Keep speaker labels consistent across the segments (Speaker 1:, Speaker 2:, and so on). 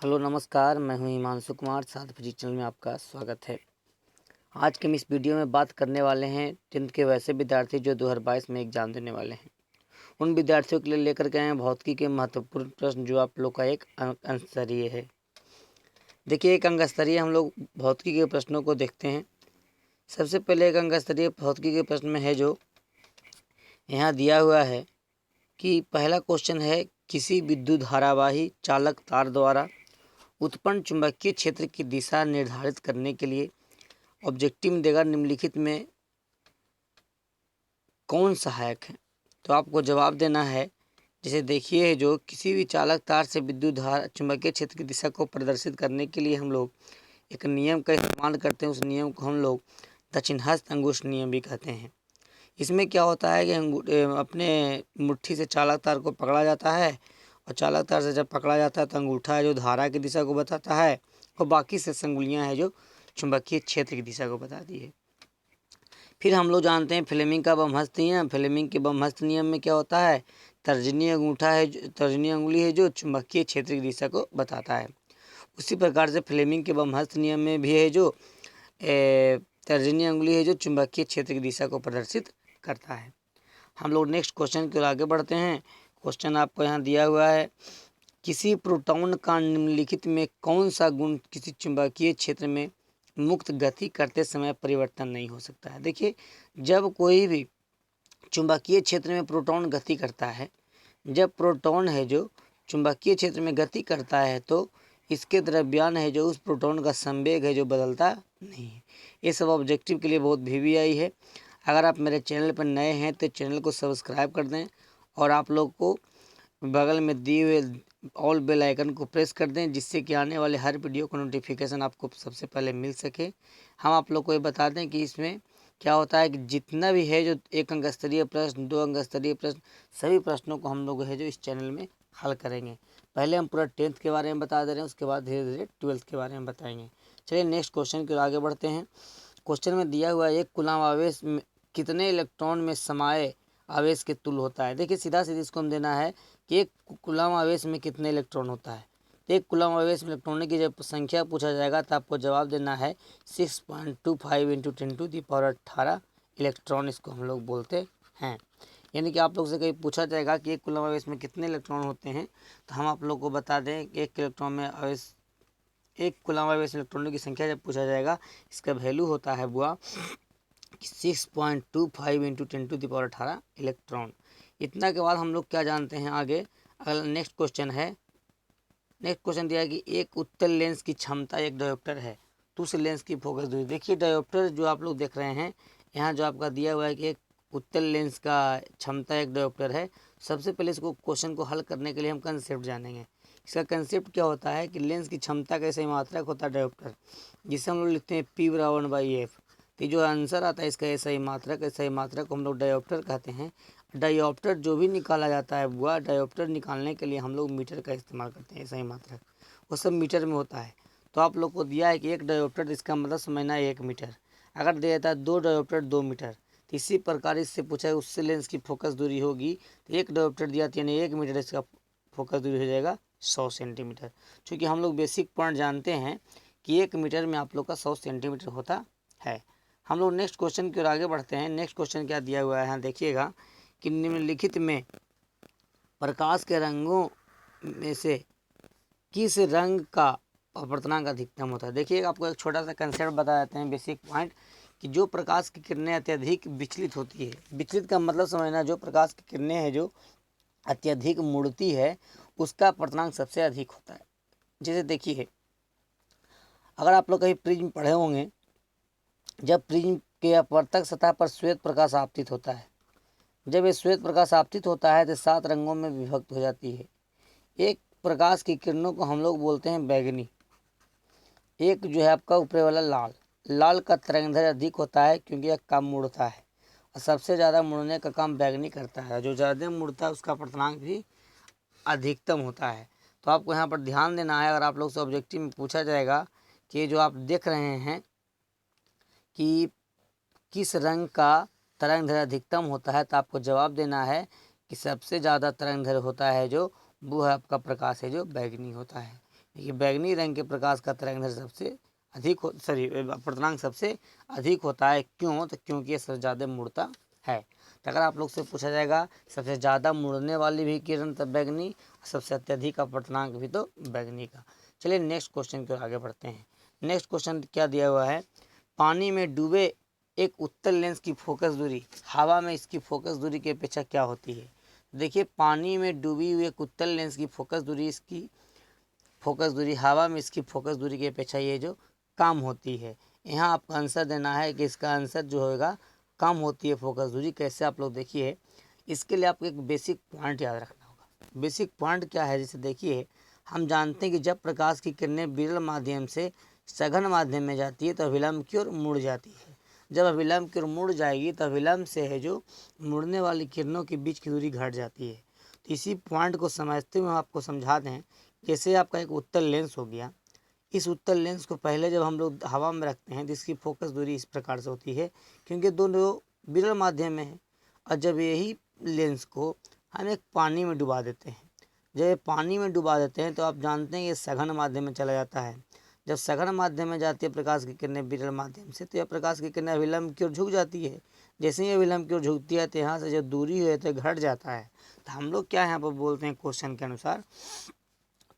Speaker 1: Hello नमस्कार, मैं हूं हिमांशु कुमार। साथ फिजिक्स चैनल में आपका स्वागत है। आज के हम इस वीडियो में बात करने वाले हैं 10th के वैसे विद्यार्थी जो 2022 में एग्जाम देने वाले हैं। उन विद्यार्थियों के लिए लेकर के आए हैं भौतिकी के महत्वपूर्ण प्रश्न, जो आप लोग का एक अंक स्तरीय है। देखिए, एक अंक स्तरीय हम लोग भौतिकी के प्रश्नों को देखते हैं। सबसे पहले एक अंक स्तरीय भौतिकी के प्रश्न में है जो यहाँ दिया हुआ है कि पहला क्वेश्चन है, किसी विद्युत धारावाही चालक तार द्वारा उत्पन्न चुंबकीय क्षेत्र की दिशा निर्धारित करने के लिए ऑब्जेक्टिव में देगा निम्नलिखित में कौन सहायक है। तो आपको जवाब देना है। जैसे देखिए, जो किसी भी चालक तार से विद्युत धारा चुंबकीय क्षेत्र की दिशा को प्रदर्शित करने के लिए हम लोग एक नियम का इस्तेमाल करते हैं। उस नियम को हम लोग दक्षिणाहस्त अंगुष्ठ नियम भी कहते हैं। इसमें क्या होता है कि अपने मुट्ठी से चालक तार को पकड़ा जाता है, और चालक तार से जब पकड़ा जाता है तो अंगूठा है जो धारा की दिशा को बताता है, और बाकी से अंगुलियां हैं जो चुंबकीय क्षेत्र की दिशा को बताती है। फिर हम लोग जानते हैं फ्लेमिंग का बमहस्त नियम। फ्लेमिंग के बमहस्त नियम में क्या होता है, तर्जनी अंगूठा है, तर्जनी अंगुली है जो चुंबकीय क्षेत्र की दिशा को बताता है। उसी प्रकार से फ्लेमिंग के बमहस्त नियम में भी है जो तर्जनी अंगुली है जो चुंबकीय क्षेत्र की दिशा को प्रदर्शित करता है। हम लोग नेक्स्ट क्वेश्चन की ओर आगे बढ़ते हैं। क्वेश्चन आपको यहाँ दिया हुआ है, किसी प्रोटॉन का निम्नलिखित में कौन सा गुण किसी चुंबकीय क्षेत्र में मुक्त गति करते समय परिवर्तन नहीं हो सकता है। देखिए, जब कोई भी चुंबकीय क्षेत्र में प्रोटॉन गति करता है, जब प्रोटॉन है जो चुंबकीय क्षेत्र में गति करता है तो इसके द्रव्यमान है जो उस प्रोटॉन का संवेग है जो बदलता नहीं है। ये सब ऑब्जेक्टिव के लिए बहुत VVI है। अगर आप मेरे चैनल पर नए हैं तो चैनल को सब्सक्राइब कर दें, और आप लोग को बगल में दिए हुए ऑल बेल आइकन को प्रेस कर दें, जिससे कि आने वाले हर वीडियो का नोटिफिकेशन आपको सबसे पहले मिल सके। हम आप लोग को ये बता दें कि इसमें क्या होता है कि जितना भी है जो 1 अंक स्तरीय प्रश्न, 2 अंक स्तरीय प्रश्न, सभी प्रश्नों को हम लोग है जो इस चैनल में हल करेंगे। पहले हम पूरा 10th के बारे में बता दे रहे हैं, उसके बाद धीरे धीरे 12th के बारे में बताएंगे। चलिए नेक्स्ट क्वेश्चन की ओर आगे बढ़ते हैं। क्वेश्चन में दिया हुआ एक कूलम आवेश में कितने इलेक्ट्रॉन में समाये आवेश के तुल्य होता है। देखिए, सीधा सीधा इसको हम देना है कि एक कूलम आवेश में कितने इलेक्ट्रॉन होता है। तो एक कूलम आवेश में इलेक्ट्रॉनों की जब संख्या पूछा जाएगा तो आपको जवाब देना है 6.25 × 10⁻18 इलेक्ट्रॉन, इसको हम लोग बोलते हैं। यानी कि आप लोग से कहीं पूछा जाएगा कि एक कूलम आवेश में कितने इलेक्ट्रॉन होते हैं, तो हम आप लोग को बता दें कि एक इलेक्ट्रॉन में आवेश, एक कूलम आवेश इलेक्ट्रॉनों की संख्या जब पूछा जाएगा, इसका वैल्यू होता है बुआ 6.25 × 10⁻18 इलेक्ट्रॉन। इतना के बाद हम लोग क्या जानते हैं आगे। अगला नेक्स्ट क्वेश्चन है। नेक्स्ट क्वेश्चन दिया है कि एक उत्तल लेंस की क्षमता एक डायोप्टर है, दूसरे लेंस की फोकस दूरी। देखिए, डायोप्टर जो आप लोग देख रहे हैं यहाँ, जो आपका दिया हुआ है कि एक उत्तल लेंस का क्षमता एक डायोप्टर है। सबसे पहले इसको क्वेश्चन को हल करने के लिए हम कंसेप्ट जानेंगे। इसका कंसेप्ट क्या होता है कि लेंस की क्षमता का सही मात्रक होता है डायोप्टर, जिसे हम लोग लिखते हैं P/1/f। तो जो आंसर आता है इसका सही मात्रक को हम लोग डायोप्टर कहते हैं। डायोप्टर जो भी निकाला जाता है वह डायोप्टर निकालने के लिए हम लोग मीटर का इस्तेमाल करते हैं। सही मात्रक वो सब मीटर में होता है। तो आप लोग को दिया है कि एक डायोप्टर, इसका मतलब समझना है 1 मीटर। अगर दिया जाता है 2 डायोप्टर 2 मीटर, तो इसी प्रकार इससे पूछा है उससे लेंस की फोकस दूरी होगी। तो एक डायोप्टर दिया यानी 1 मीटर, इसका फोकस दूरी हो जाएगा 100 सेंटीमीटर। चूँकि हम लोग बेसिक पॉइंट जानते हैं कि 1 मीटर में आप लोग का 100 सेंटीमीटर होता है। हम लोग नेक्स्ट क्वेश्चन की ओर आगे बढ़ते हैं। नेक्स्ट क्वेश्चन क्या दिया हुआ है यहाँ देखिएगा कि निम्नलिखित में प्रकाश के रंगों में से किस रंग का अपवर्तनांक अधिकतम होता है। देखिए, आपको एक छोटा सा कंसेप्ट बता देते हैं, बेसिक पॉइंट, कि जो प्रकाश की किरणें अत्यधिक विचलित होती है, विचलित का मतलब समझना, जो प्रकाश की किरणें हैं जो अत्यधिक मुड़ती है उसका अपवर्तनांक सबसे अधिक होता है। जैसे देखिए, अगर आप लोग कहीं प्रिज्म पढ़े होंगे, जब प्रिज्म के अपवर्तक सतह पर श्वेत प्रकाश आपतित होता है, जब ये श्वेत प्रकाश आपतित होता है तो 7 रंगों में विभक्त हो जाती है। एक प्रकाश की किरणों को हम लोग बोलते हैं बैगनी, एक जो है आपका ऊपर वाला लाल। लाल का तरंगदैर्घ्य अधिक होता है क्योंकि यह कम मुड़ता है, और सबसे ज़्यादा मुड़ने का काम बैगनी करता है। जो ज़्यादा मुड़ता है उसका अपवर्तनांक भी अधिकतम होता है। तो आपको यहाँ पर ध्यान देना है। अगर आप लोग से ऑब्जेक्टिव में पूछा जाएगा कि जो आप देख रहे हैं कि किस रंग का तरंगदैर्घ्य अधिकतम होता है, तो आपको जवाब देना है कि सबसे ज़्यादा तरंगदैर्घ्य होता है जो वो है आपका प्रकाश है जो बैगनी होता है। देखिए बैगनी रंग के प्रकाश का तरंग सबसे अधिक अपर्तनांक सबसे अधिक होता है। क्यों? तो क्योंकि ये सबसे ज़्यादा मुड़ता है। तो अगर आप लोग से पूछा जाएगा सबसे ज़्यादा मुड़ने वाली भी किरण तो बैगनी, सबसे अत्यधिक अपर्तनांक भी तो बैगनी का। चलिए नेक्स्ट क्वेश्चन की ओर आगे बढ़ते हैं। नेक्स्ट क्वेश्चन क्या दिया हुआ है, पानी में डूबे एक उत्तल लेंस की फोकस दूरी हवा में इसकी फोकस दूरी की अपेक्षा क्या होती है। देखिए पानी में डूबी हुई एक उत्तल लेंस की फोकस दूरी, इसकी फोकस दूरी हवा में इसकी फोकस दूरी की अपेक्षा ये जो कम होती है। यहाँ आपको आंसर देना है कि इसका आंसर जो होगा कम होती है फोकस दूरी। कैसे आप लोग देखिए, इसके लिए आपको एक बेसिक पॉइंट याद रखना होगा। बेसिक पॉइंट क्या है, जैसे देखिए हम जानते हैं कि जब प्रकाश की किरणें विरल माध्यम से सघन माध्यम में जाती है तो अभिलंब की ओर मुड़ जाती है। जब अभिलंब की ओर मुड़ जाएगी तो अभिलंब से है जो मुड़ने वाली किरणों के बीच की दूरी घट जाती है। तो इसी पॉइंट को समझते हुए हम आपको समझा दें, जैसे आपका एक उत्तल लेंस हो गया, इस उत्तल लेंस को पहले जब हम लोग हवा में रखते हैं तो इसकी फोकस दूरी इस प्रकार से होती है, क्योंकि दोनों विरल माध्यम में है। और जब यही लेंस को हम एक पानी में डुबा देते हैं, जब ये पानी में डुबा देते हैं तो आप जानते हैं ये सघन माध्यम में चला जाता है। जब सघन माध्यम में जाती है प्रकाश की किरणें विरल माध्यम से, तो यह प्रकाश की किरणें अभिलंब की ओर झुक जाती है। जैसे ही अभिलंब की ओर झुकती है तो यहाँ से जो दूरी है तो घट जाता है। तो हम लोग क्या यहाँ पर बोलते हैं, क्वेश्चन के अनुसार,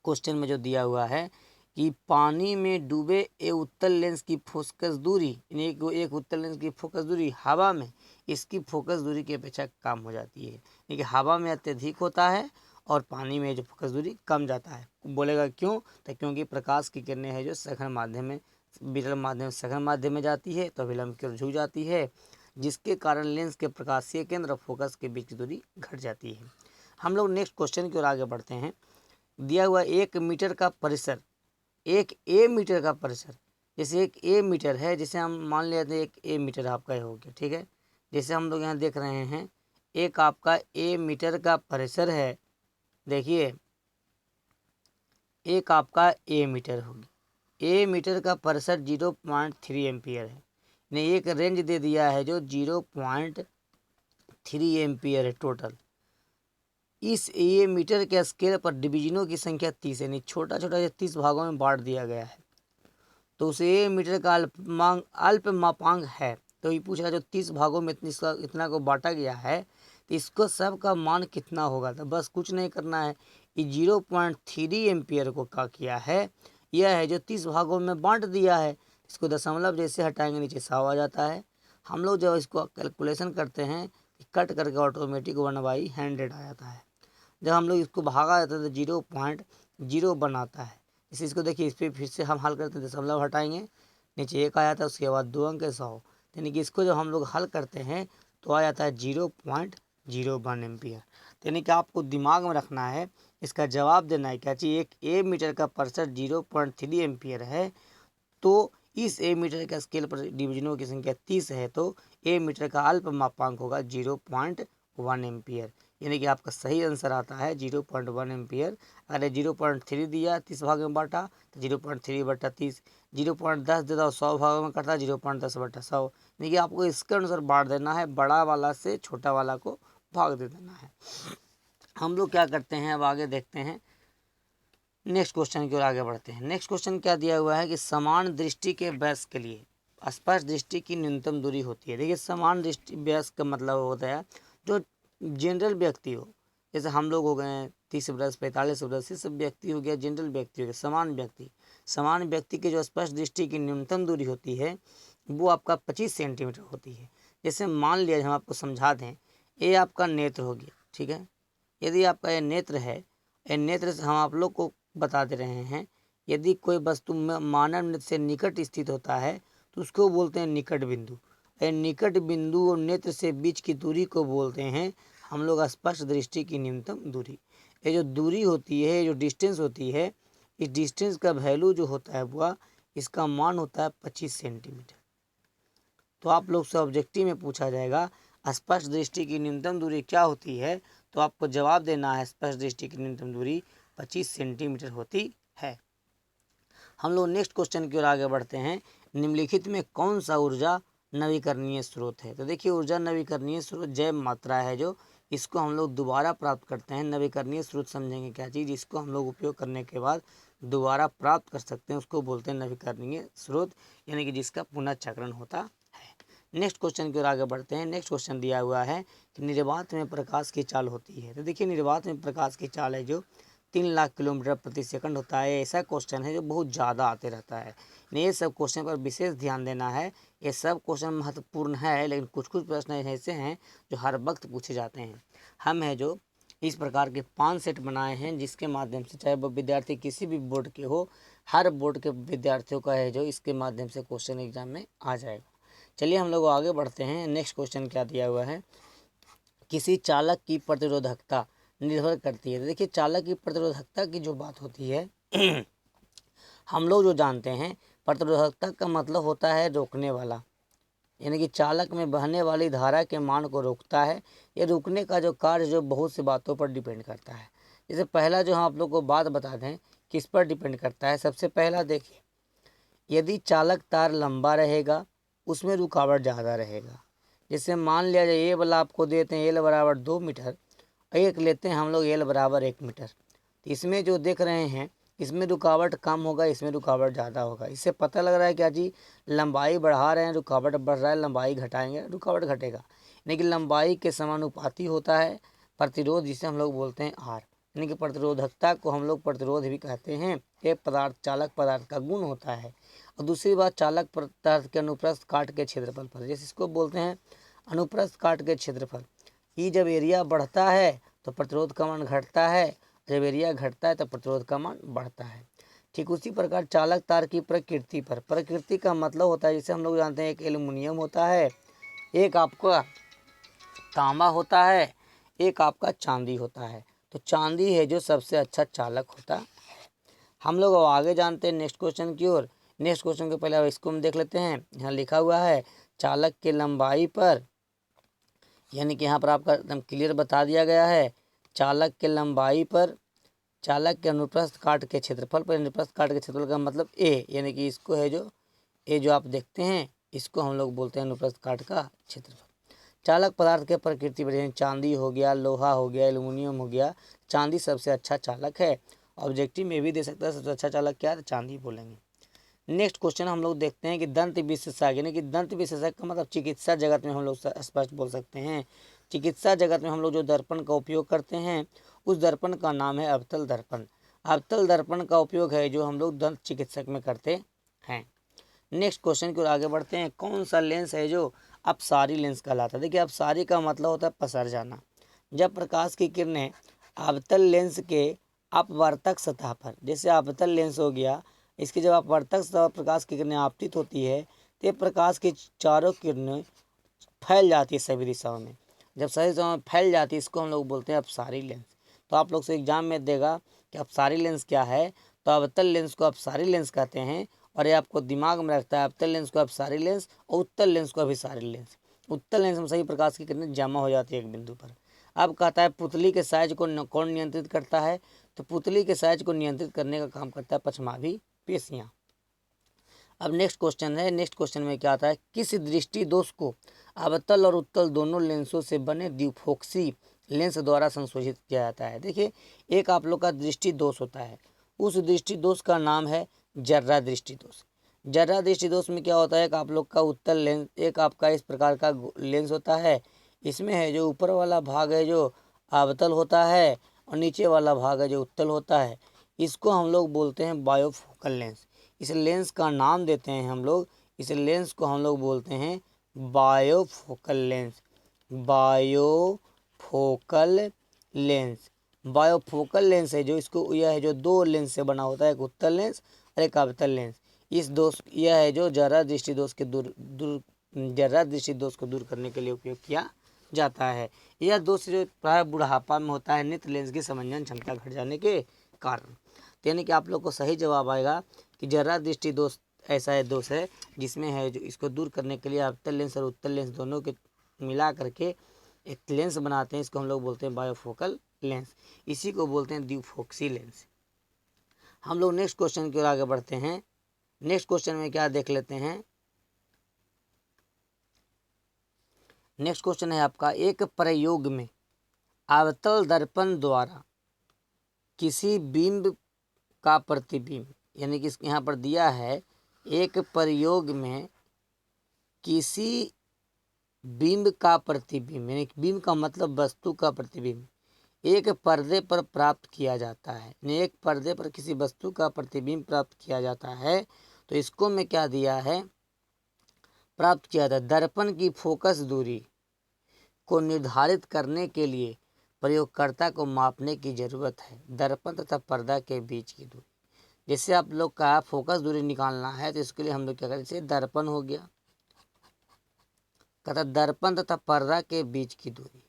Speaker 1: क्वेश्चन में जो दिया हुआ है कि पानी में डूबे एक उत्तल लेंस की फोकस दूरी, एक उत्तल लेंस की फोकस दूरी हवा में इसकी फोकस दूरी की अपेक्षा कम हो जाती है। यानी कि हवा में अत्यधिक होता है और पानी में जो फोकस दूरी कम जाता है। बोलेगा क्यों? तो क्योंकि प्रकाश की किरणें है जो सघन माध्यम में विरल माध्यम सघन माध्यम में जाती है तो अभिलंब की ओर झुक जाती है, जिसके कारण लेंस के प्रकाशीय केंद्र और फोकस के बीच की दूरी घट जाती है। हम लोग नेक्स्ट क्वेश्चन की ओर आगे बढ़ते हैं। दिया हुआ 1 मीटर का परिसर, एक ए मीटर का परिसर, जैसे एक ए मीटर है, जैसे हम मान लेते हैं एक ए मीटर आपका हो गया, ठीक है। जैसे हम लोग यहाँ देख रहे हैं एक आपका ए मीटर का परिसर है, देखिए एक आपका ए मीटर होगी, ए मीटर का परिसर 0.3 एम्पियर है। ने एक रेंज दे दिया है जो 0.3 एम्पियर है टोटल। इस ए मीटर के स्केल पर डिवीजनों की संख्या 30 है, यानी छोटा छोटा 30 भागों में बांट दिया गया है। तो उस ए मीटर का अल्प मापांक है, तो ये पूछ रहा है जो 30 भागों में इतना को बांटा गया है तो इसको सब का मान कितना होगा। तो बस कुछ नहीं करना है, ये 0.3 एम्पियर को क्या किया है, यह है जो 30 भागों में बांट दिया है। इसको दशमलव जैसे हटाएंगे नीचे 100 आ जाता है। हम लोग जब इसको कैलकुलेशन करते हैं कट करके ऑटोमेटिक 1/100 आ जाता है। जब हम लोग इसको भागा जाता है तो 0.0 बनाता है। इसको देखिए, इस पर फिर से हम हल करते हैं, दशमलव हटाएंगे नीचे 1 आ जाता है, उसके बाद 2 अंक 100, यानी कि इसको जब हम लोग हल करते हैं तो आ जाता है 0.01 एम्पियर। यानी कि आपको दिमाग में रखना है, इसका जवाब देना है क्या चाहिए। एक ए मीटर का परिसर 0.3 एम्पियर है, तो इस ए मीटर का स्केल पर डिवीजनों की संख्या 30 है, तो ए मीटर का अल्प मापांक होगा 0.1 एम्पियर। यानी कि आपका सही आंसर आता है 0.1 एम्पियर। अगर 0.3 दिया 30 भाग में बांटा तो 0.3 बटा 30, 0.10 देता 100 भागों में कटा 0.10 बटा 100। यानी कि आपको इसके अनुसार बांट देना है, बड़ा वाला से छोटा वाला को भाग दे देना है। हम लोग क्या करते हैं, अब आगे देखते हैं, नेक्स्ट क्वेश्चन की ओर आगे बढ़ते हैं। नेक्स्ट क्वेश्चन क्या दिया हुआ है कि समान दृष्टि के व्यास के लिए स्पष्ट दृष्टि की न्यूनतम दूरी होती है। देखिए समान दृष्टि व्यास का मतलब होता है जो जनरल व्यक्ति हो, जैसे हम लोग हो गए 30 वर्ष 45 वर्ष, ये सब व्यक्ति हो गया, जनरल व्यक्ति हो गया, समान व्यक्ति की जो स्पष्ट दृष्टि की न्यूनतम दूरी होती है वो आपका 25 सेंटीमीटर होती है। जैसे मान लिया, हम आपको समझा दें, ये आपका नेत्र हो गया, ठीक है। यदि आपका ये नेत्र है, ये नेत्र से हम आप लोग को बता दे रहे हैं, यदि कोई वस्तु मानव नेत्र से निकट स्थित होता है तो उसको बोलते हैं निकट बिंदु। निकट बिंदु और नेत्र से बीच की दूरी को बोलते हैं हम लोग स्पष्ट दृष्टि की न्यूनतम दूरी। ये जो दूरी होती है, जो डिस्टेंस होती है, इस डिस्टेंस का वैल्यू जो होता है वह इसका मान होता है 25 सेंटीमीटर। तो आप लोग से ऑब्जेक्टिव में पूछा जाएगा स्पष्ट दृष्टि की न्यूनतम दूरी क्या होती है, तो आपको जवाब देना है स्पष्ट दृष्टि की न्यूनतम दूरी 25 सेंटीमीटर होती है। हम लोग नेक्स्ट क्वेश्चन की ओर आगे बढ़ते हैं। निम्नलिखित में कौन सा ऊर्जा नवीकरणीय स्रोत है। तो देखिए ऊर्जा नवीकरणीय स्रोत जैव मात्रा है जो इसको हम लोग दोबारा प्राप्त करते हैं। नवीकरणीय स्रोत समझेंगे क्या चीज़, जिसको हम लोग उपयोग करने के बाद दोबारा प्राप्त कर सकते हैं, उसको बोलते हैं नवीकरणीय स्रोत, यानी कि जिसका पुनर्चक्रण होता है। नेक्स्ट क्वेश्चन की ओर आगे बढ़ते हैं। नेक्स्ट क्वेश्चन दिया हुआ है कि निर्वात में प्रकाश की चाल होती है। तो देखिए निर्वात में प्रकाश की चाल है जो 3 लाख किलोमीटर प्रति सेकंड होता है। ऐसा क्वेश्चन है जो बहुत ज़्यादा आते रहता है। ये सब क्वेश्चन पर विशेष ध्यान देना है। ये सब क्वेश्चन महत्वपूर्ण है, लेकिन कुछ कुछ प्रश्न ऐसे हैं जो हर वक्त पूछे जाते हैं। हम है जो इस प्रकार के 5 सेट बनाए हैं, जिसके माध्यम से चाहे वो विद्यार्थी किसी भी बोर्ड के हो, हर बोर्ड के विद्यार्थियों का है जो इसके माध्यम से क्वेश्चन एग्जाम में आ जाएगा। चलिए हम लोग आगे बढ़ते हैं। नेक्स्ट क्वेश्चन क्या दिया हुआ है, किसी चालक की प्रतिरोधकता निर्भर करती है। तो देखिए चालक की प्रतिरोधकता की जो बात होती है हम लोग जो जानते हैं, प्रतिरोधकता का मतलब होता है रोकने वाला, यानी कि चालक में बहने वाली धारा के मान को रोकता है। ये रोकने का जो कार्य जो बहुत सी बातों पर डिपेंड करता है। जैसे पहला जो हम आप लोग को बात बता दें किस पर डिपेंड करता है। सबसे पहला देखिए, यदि चालक तार लंबा रहेगा उसमें रुकावट ज़्यादा रहेगा। जैसे मान लिया जाए ये वाला आपको देते हैं एल बराबर 2 मीटर, एक लेते हैं हम लोग एल बराबर 1 मीटर। तो इसमें जो देख रहे हैं इसमें रुकावट कम होगा, इसमें रुकावट ज़्यादा होगा। इससे पता लग रहा है क्या जी, लंबाई बढ़ा रहे हैं रुकावट बढ़ रहा है, लंबाई घटाएंगे रुकावट घटेगा। यानी कि लंबाई के समानुपाती होता है प्रतिरोध, जिसे हम लोग बोलते हैं आर। यानी कि प्रतिरोधकता को हम लोग प्रतिरोध भी कहते हैं। एक पदार्थ चालक पदार्थ का गुण होता है। और दूसरी बात, चालक पदार्थ के अनुप्रस्थ काट के क्षेत्रफल पर, जैसे इसको बोलते हैं अनुप्रस्थ काट के क्षेत्रफल। ये जब एरिया बढ़ता है तो प्रतिरोध का मान घटता है, जब एरिया घटता है तो प्रतिरोध का मान बढ़ता है। ठीक उसी प्रकार चालक तार की प्रकृति पर, प्रकृति का मतलब होता है, जैसे हम लोग जानते हैं एक एल्युमिनियम होता है, एक आपका तांबा होता है, एक आपका चांदी होता है। तो चांदी है जो सबसे अच्छा चालक होता है। हम लोग अब आगे जानते हैं नेक्स्ट क्वेश्चन की ओर। नेक्स्ट क्वेश्चन के पहले इसको हम देख लेते हैं। यहाँ लिखा हुआ है चालक के लंबाई पर, यानी कि यहाँ पर आपका एकदम क्लियर बता दिया गया है, चालक के लंबाई पर चालक के अनुप्रस्थ काट के क्षेत्रफल पर, अनुप्रस्थ काट के क्षेत्रफल का मतलब ए, यानी कि इसको है जो ए जो आप देखते हैं इसको हम लोग बोलते हैं अनुप्रस्थ काट का क्षेत्रफल। चालक पदार्थ के प्रकृति पर, चांदी हो गया, लोहा हो गया, एल्युमिनियम हो गया, चांदी सबसे अच्छा चालक है। ऑब्जेक्टिव में भी दे सकता है सबसे अच्छा चालक क्या है, तो चांदी बोलेंगे। नेक्स्ट क्वेश्चन हम लोग देखते हैं कि दंत विशेषज्ञ, यानी कि दंत विशेषज्ञ का मतलब चिकित्सा जगत में हम लोग स्पष्ट बोल सकते हैं। चिकित्सा जगत में हम लोग जो दर्पण का उपयोग करते हैं उस दर्पण का नाम है अवतल दर्पण। अवतल दर्पण का उपयोग है जो हम लोग दंत चिकित्सक में करते हैं। नेक्स्ट क्वेश्चन की ओर आगे बढ़ते हैं। कौन सा लेंस है जो अपसारी लेंस कहलाता है। देखिए अपसारी का मतलब होता है पसर जाना। जब प्रकाश की किरणें अवतल लेंस के अपवर्तक सतह पर, जैसे अवतल लेंस हो गया, इसकी जब अपवर्तक सतह पर प्रकाश की किरणें आपतित होती है तो ये प्रकाश की चारों किरणें फैल जाती है सभी दिशाओं में। जब सभी दिशाओं में फैल जाती है इसको हम लोग बोलते हैं अपसारी लेंस। तो आप लोग से एग्जाम में देगा कि अपसारी लेंस क्या है, तो अवतल लेंस को अपसारी लेंस कहते हैं। और ये आपको दिमाग में रखता है, अवतल लेंस को अपसारी लेंस और उत्तल लेंस को अभिसारी लेंस। उत्तल लेंस में सही प्रकाश की किरणें जमा हो जाती है एक बिंदु पर। अब कहता है पुतली के साइज को कौन नियंत्रित करता है, तो पुतली के साइज को नियंत्रित करने का काम करता है पछमाभी पेशियाँ। अब नेक्स्ट क्वेश्चन है। नेक्स्ट क्वेश्चन में क्या आता है, किस दृष्टि दोष को अवतल और उत्तल दोनों लेंसों से बने द्विफोक्सी लेंस द्वारा संशोधित किया जाता है। देखिए एक आप लोग का दृष्टि दोष होता है, उस दृष्टि दोष का नाम है जर्रा दृष्टि दोष। जर्रा दृष्टि दोष में क्या होता है, एक आप लोग का उत्तल लेंस, एक आपका इस प्रकार का लेंस होता है, इसमें है जो ऊपर वाला भाग है जो अवतल होता है और नीचे वाला भाग है जो उत्तल होता है। इसको हम लोग बोलते हैं बायोफोकल लेंस। इस लेंस का नाम देते हैं हम लोग, इस लेंस को हम लोग बोलते हैं बायोफोकल लेंस। बायोफोकल लेंस, बायोफोकल लेंस है जो इसको, यह है जो दो लेंस से बना होता है, एक उत्तल लेंस और एक अवतल लेंस। इस दोष, यह है जो जर्रा दृष्टि दोष के जर्रा दृष्टि दोष को दूर करने के लिए उपयोग किया जाता है। यह दोष जो प्राय बुढ़ापा में होता है नेत्र लेंस की समंजन क्षमता घट जाने के कारण। यानी कि आप लोग को सही जवाब आएगा कि जर्रा दृष्टि दोष ऐसा है दोष है जिसमें है जो इसको दूर करने के लिए अवतल लेंस और उत्तल लेंस दोनों के मिला करके एक लेंस बनाते हैं, इसको हम लोग बोलते हैं बायोफोकल लेंस। इसी को बोलते हैं द्विफोक्सी लेंस। हम लोग नेक्स्ट क्वेश्चन की ओर आगे बढ़ते हैं। नेक्स्ट क्वेश्चन में क्या देख लेते हैं। नेक्स्ट क्वेश्चन है आपका, एक प्रयोग में अवतल दर्पण द्वारा किसी बिंब का प्रतिबिंब, यानी कि यहाँ पर दिया है एक प्रयोग में किसी बिंब का प्रतिबिंब, यानी कि बिंब का मतलब वस्तु का प्रतिबिंब एक पर्दे पर प्राप्त किया जाता है, यानी एक पर्दे पर किसी वस्तु का प्रतिबिंब प्राप्त किया जाता है। तो इसको में क्या दिया है, प्राप्त किया था। दर्पण की फोकस दूरी को निर्धारित करने के लिए प्रयोगकर्ता को मापने की जरूरत है। दर्पण तथा पर्दा के बीच की दूरी, जैसे आप लोग का फोकस दूरी निकालना है तो इसके लिए हम लोग क्या करें, जैसे दर्पण हो गया, तथा दर्पण तथा पर्दा के बीच की दूरी,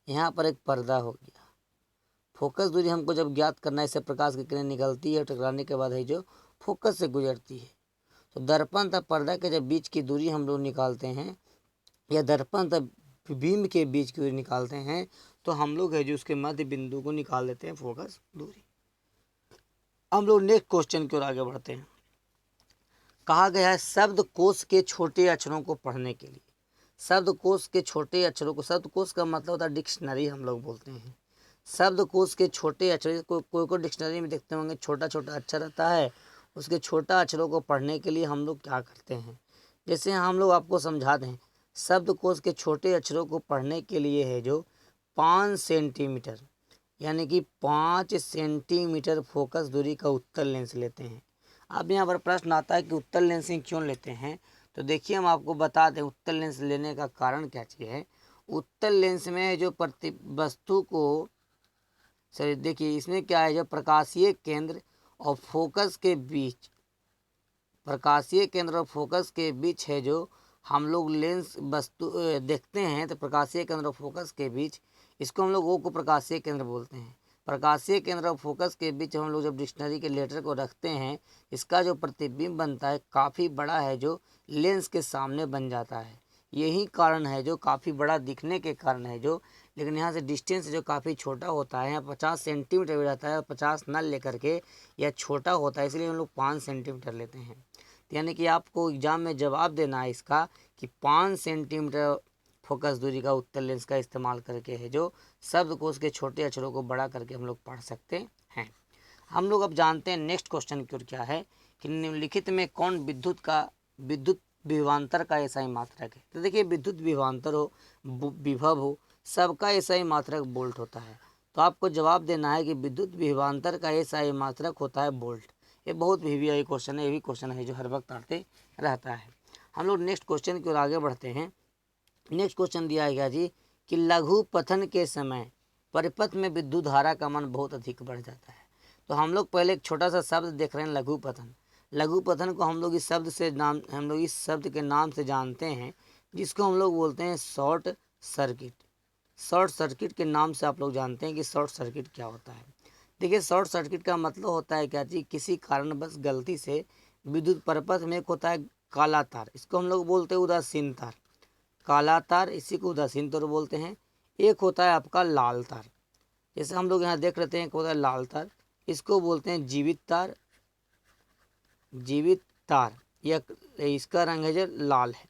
Speaker 1: यहाँ पर एक पर्दा हो गया। फोकस दूरी हमको जब ज्ञात करना है, इससे प्रकाश की किरण निकलती है, टकराने के बाद है जो फोकस से गुजरती है। तो दर्पण तथा पर्दा के जब बीच की दूरी हम लोग निकालते हैं, या दर्पण तथा बीम के बीच की दूरी निकालते हैं, तो हम लोग है जो उसके मध्य बिंदु को निकाल देते हैं फोकस दूरी। हम लोग नेक्स्ट क्वेश्चन की ओर आगे बढ़ते हैं। कहा गया है शब्दकोश के छोटे अक्षरों को पढ़ने के लिए। शब्दकोश के छोटे अक्षरों को, शब्दकोश का मतलब होता है डिक्शनरी हम लोग बोलते हैं। शब्दकोश के छोटे अक्षर, कोई डिक्शनरी में देखते होंगे छोटा छोटा अक्षर रहता है, उसके छोटा अक्षरों को पढ़ने के लिए हम लोग क्या करते हैं, जैसे हम लोग आपको समझा दें। शब्दकोश के छोटे अक्षरों को पढ़ने के लिए है जो 5 सेंटीमीटर, यानी कि 5 सेंटीमीटर फोकस दूरी का उत्तल लेंस लेते हैं। अब यहाँ पर प्रश्न आता है कि उत्तल लेंसिंग क्यों लेते हैं, तो देखिए हम आपको बता दें उत्तल लेंस लेने का कारण क्या चीज़ है। उत्तल लेंस में जो प्रति वस्तु को, सर देखिए इसमें क्या है, जो प्रकाशीय केंद्र और फोकस के बीच, प्रकाशीय केंद्र और फोकस के बीच है जो हम लोग लेंस वस्तु देखते हैं, तो प्रकाशीय केंद्र और फोकस के बीच, इसको हम लोग ओ को प्रकाशीय केंद्र बोलते हैं। प्रकाशीय केंद्र और फोकस के बीच हम लोग जब डिक्शनरी के लेटर को रखते हैं, इसका जो प्रतिबिंब बनता है काफ़ी बड़ा है जो लेंस के सामने बन जाता है। यही कारण है जो काफ़ी बड़ा दिखने के कारण है जो, लेकिन यहाँ से डिस्टेंस जो काफ़ी छोटा होता है, यहाँ 50 सेंटीमीटर भी रहता है, 50 न लेकर के यह छोटा होता है, इसलिए हम लोग 5 सेंटीमीटर लेते हैं। यानी कि आपको एग्जाम में जवाब देना है इसका कि 5 सेंटीमीटर फोकस दूरी का उत्तल लेंस का इस्तेमाल करके है जो शब्दकोश के छोटे अक्षरों को बड़ा करके हम लोग पढ़ सकते हैं। हम लोग अब जानते हैं नेक्स्ट क्वेश्चन की ओर क्या है कि निम्नलिखित में कौन विद्युत विभवांतर का ऐसा ही मात्रक है। तो देखिए विद्युत विभवांतर हो, विभव हो, सबका ऐसा ही मात्रक वोल्ट होता है। तो आपको जवाब देना है कि विद्युत विभवांतर का ऐसा ही मात्रक होता है वोल्ट। ये बहुत वीवीआई क्वेश्चन है, ये भी क्वेश्चन है जो हर वक्त आते रहता है। हम लोग नेक्स्ट क्वेश्चन की ओर आगे बढ़ते हैं। नेक्स्ट क्वेश्चन दिया गया जी कि लघु पथन के समय परिपथ में विद्युत धारा का मान बहुत अधिक बढ़ जाता है। तो हम लोग पहले एक छोटा सा शब्द देख रहे हैं लघु पथन। लघु पथन को हम लोग इस शब्द के नाम से जानते हैं, जिसको हम लोग बोलते हैं शॉर्ट सर्किट। शॉर्ट सर्किट के नाम से आप लोग जानते हैं कि शॉर्ट सर्किट क्या होता है। देखिए शॉर्ट सर्किट का मतलब होता है क्या जी, किसी कारणवश गलती से विद्युत परिपथ में एक होता है काला तार, इसको हम लोग बोलते हैं उदासीन तार, काला तार, इसी को उदासीन तार बोलते हैं। एक होता है आपका लाल तार, जैसे हम लोग यहाँ देख लेते हैं एक होता है लाल तार, इसको बोलते हैं जीवित तार। जीवित तार या इसका रंग है जो लाल है,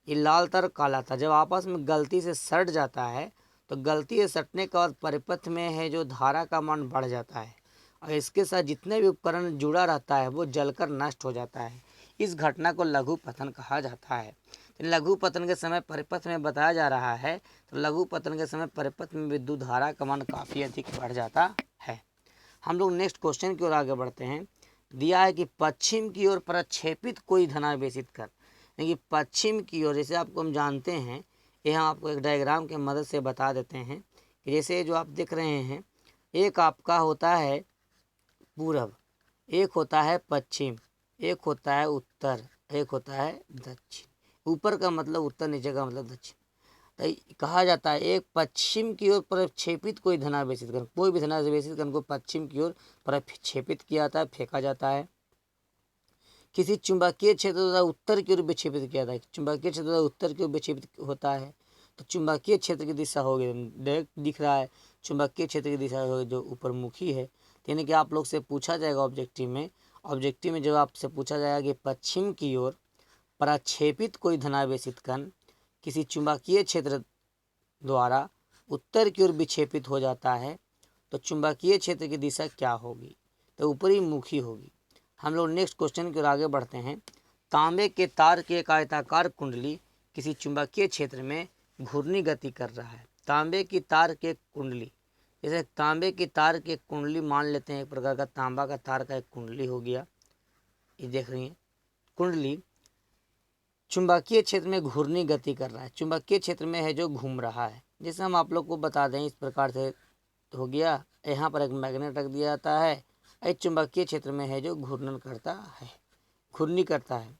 Speaker 1: ये लाल तार काला तार जब आपस में गलती से सट जाता है, तो गलती से सटने के बाद परिपथ में है जो धारा का मान बढ़ जाता है, और इसके साथ जितने भी उपकरण जुड़ा रहता है वो जलकर नष्ट हो जाता है। इस घटना को लघु पतन कहा जाता है। तो लघु पतन के समय परिपथ में बताया जा रहा है, तो लघु पतन के समय परिपथ में विद्युत धारा का मान काफ़ी अधिक बढ़ जाता है। हम लोग नेक्स्ट क्वेश्चन की ओर आगे बढ़ते हैं। दिया है कि पश्चिम की ओर प्रक्षेपित कोई धनावेशित कर, यानी कि पश्चिम की ओर, जैसे आपको हम जानते हैं, ये हम आपको एक डायग्राम के मदद से बता देते हैं कि जैसे जो आप देख रहे हैं, एक आपका होता है पूरब, एक होता है पश्चिम, एक होता है उत्तर, एक होता है दक्षिण। ऊपर का मतलब उत्तर, नीचे का मतलब दक्षिण। तो कहा जाता है एक पश्चिम की ओर प्रक्षेपित कोई धनावेशित कण, कोई भी धनावेशित कण को पश्चिम की ओर प्रक्षेपित किया जाता है, फेंका जाता है। किसी चुंबकीय क्षेत्र द्वारा उत्तर की ओर विक्षेपित किया जाता है, चुंबकीय क्षेत्र द्वारा उत्तर की ओर विक्षेपित होता है, तो चुंबकीय क्षेत्र की दिशा होगी, डायरेक्ट दिख रहा है चुंबकीय क्षेत्र की दिशा होगी जो ऊपर मुखी है। यानी कि आप लोग से पूछा जाएगा ऑब्जेक्टिव में जब आपसे पूछा जाएगा कि पश्चिम की ओर प्रक्षेपित कोई धनावेशित कण किसी चुंबकीय क्षेत्र द्वारा उत्तर की ओर विक्षेपित हो जाता है तो चुंबकीय क्षेत्र की दिशा क्या होगी? तो ऊपरी मुखी होगी। हम लोग नेक्स्ट क्वेश्चन की ओर आगे बढ़ते हैं। तांबे के तार की एक आयताकार कुंडली किसी चुंबकीय क्षेत्र में घूर्णी गति कर रहा है। तांबे की तार के कुंडली, जैसे तांबे की तार की कुंडली मान लेते हैं, एक प्रकार का तांबा का तार का एक कुंडली हो गया, ये देख रही है कुंडली, चुंबकीय क्षेत्र में घूर्णी गति कर रहा है, चुंबकीय क्षेत्र में है जो घूम रहा है। जैसे हम आप लोग को बता दें, इस प्रकार से हो गया, यहाँ पर एक मैग्नेट रख दिया जाता है, इस चुंबकीय क्षेत्र में है जो घूर्णन करता है, घूर्णी करता है।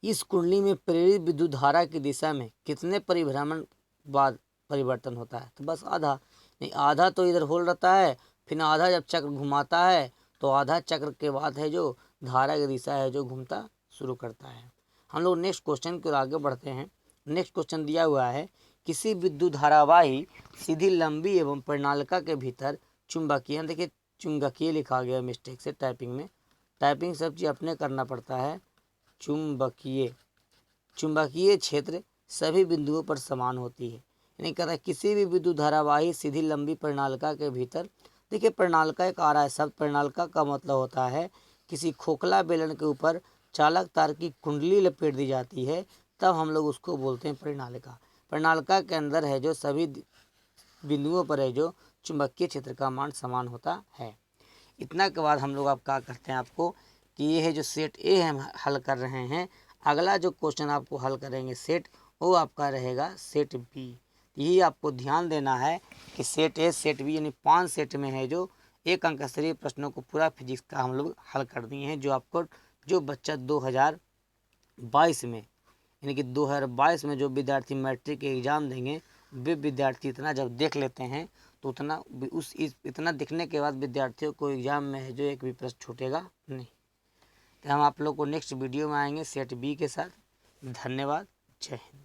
Speaker 1: इस कुंडली में प्रेरित विद्युत धारा की दिशा में कितने परिभ्रमण बाद परिवर्तन होता है? तो बस आधा, नहीं आधा तो इधर होल रहता है, फिर आधा जब चक्र घुमाता है तो आधा चक्र के बाद है जो धारा की दिशा है जो घूमता शुरू करता है। हम लोग नेक्स्ट क्वेश्चन की ओर आगे बढ़ते हैं। नेक्स्ट क्वेश्चन दिया हुआ है, किसी विद्युत धारावाही सीधी लंबी एवं परिनालिका के भीतर चुंबकीय, देखिए चुंबकीय लिखा गया मिस्टेक से टाइपिंग में, टाइपिंग सब चीज़ अपने करना पड़ता है। चुंबकीय, चुंबकीय क्षेत्र सभी बिंदुओं पर समान होती है। यानी कह रहा है किसी भी विद्युत धारावाही सीधी लंबी परिनालिका के भीतर, देखिए परिनालिका एक आ रहा है शब्द, परिनालिका का मतलब होता है किसी खोखला बेलन के ऊपर चालक तार की कुंडली लपेट दी जाती है, तब हम लोग उसको बोलते हैं परिनालिका। परिनालिका के अंदर है जो सभी बिंदुओं पर है जो चुंबकीय क्षेत्र का मान समान होता है। इतना के बाद हम लोग अब क्या करते हैं आपको कि ये है जो सेट ए हम हल कर रहे हैं, अगला जो क्वेश्चन आपको हल करेंगे सेट, वो आपका रहेगा सेट बी। यही आपको ध्यान देना है कि सेट ए सेट बी यानी 5 सेट में है जो एक अंक स्तरीय प्रश्नों को पूरा फिजिक्स का हम लोग हल कर दिए हैं, जो आपको जो बच्चा 2022 में यानी कि 2022 में जो विद्यार्थी मैट्रिक के एग्ज़ाम देंगे, वे विद्यार्थी इतना जब देख लेते हैं तो उतना इतना दिखने के बाद विद्यार्थियों को एग्ज़ाम में है जो एक भी प्रश्न छूटेगा नहीं। तो हम आप लोग को नेक्स्ट वीडियो में आएंगे सेट बी के साथ। धन्यवाद, जय हिंद।